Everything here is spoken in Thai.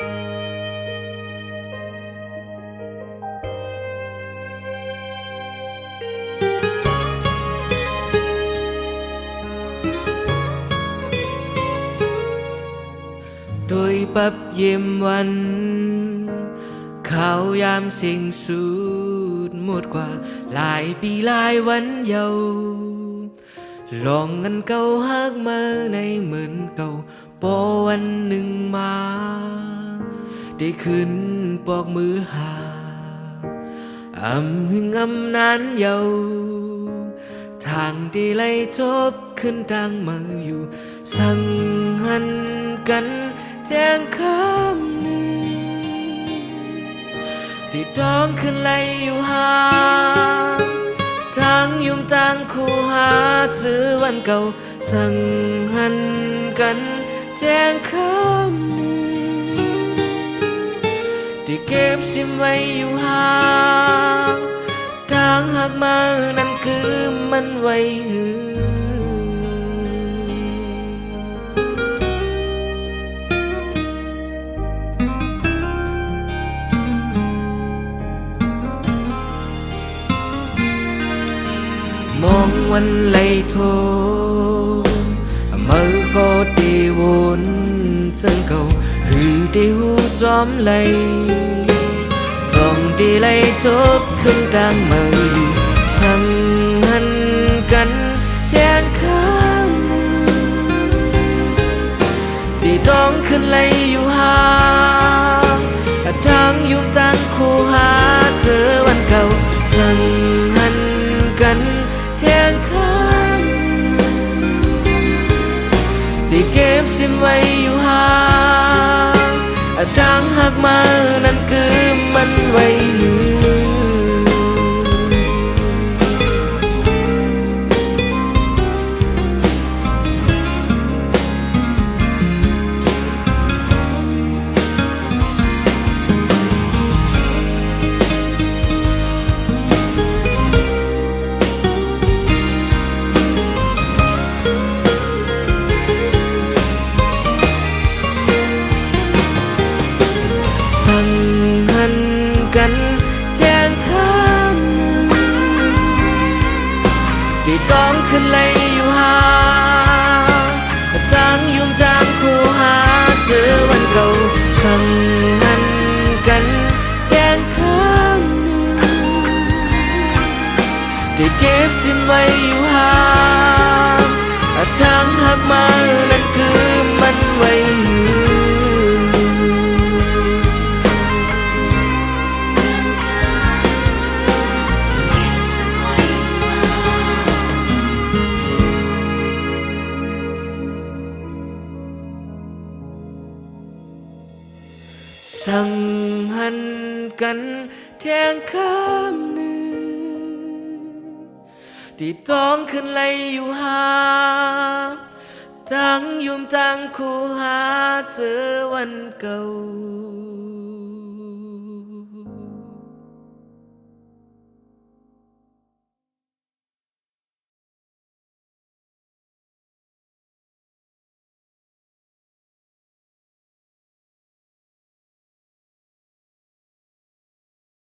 โดยปับเยี่ยมวันข่าวยามสิ่งสูดหมดกว่าหลายปีหลายวันเยาลองกันเก่าฮักมาในเหมือนเก่าพอวันหนึ่งมาได้ขึ้นปอกมือหาหึงนานเยาทางที่ไล่จบขึ้นต่างมาอยู่สั่งหันกันแจ้งคำหนึ่งที่ต้องขึ้นไล่อยู่ห่างทางยุ่มต่างคู่หาซื้อวันเก่าสั่งหันกันแจ้งคำหนึ่งที่เก็บสิมไว้อยู่ห่างทางหักมานั่นคือมันไว้หือมองวันไหลโทมือก็ได้วนซึ่งเก่าหือได้หูจอมไหลจองได้ไหลจบขึ้นต่างมาอยู่สั่งหันกันแจ้งคำที่ต้องขึ้นไหลอยู่ห่างทางยุ่มต่างคู่หาเจอวันเก่าสั่งหันกันแจ้งคำที่เก็บสิมไว้อยู่ห่างทางหักมานั่นคือมันไว้หือสั่งหันกันแจ้งคำที่ต้องขึ้นไล่อยู่ห่างทางยุ่มทางคู่หาเจอวันเก่าสั่งหันกันแจ้งคำที่เก็บสิมไว้อยู่ห่างทางหักมานั่นคือมันไว้หือสั่งหันกันแจ้งคำหนึ่งที่ต้องขึ้นไล่อยู่ห่างทางยุ่มทางคู่หาเจอวันเก่า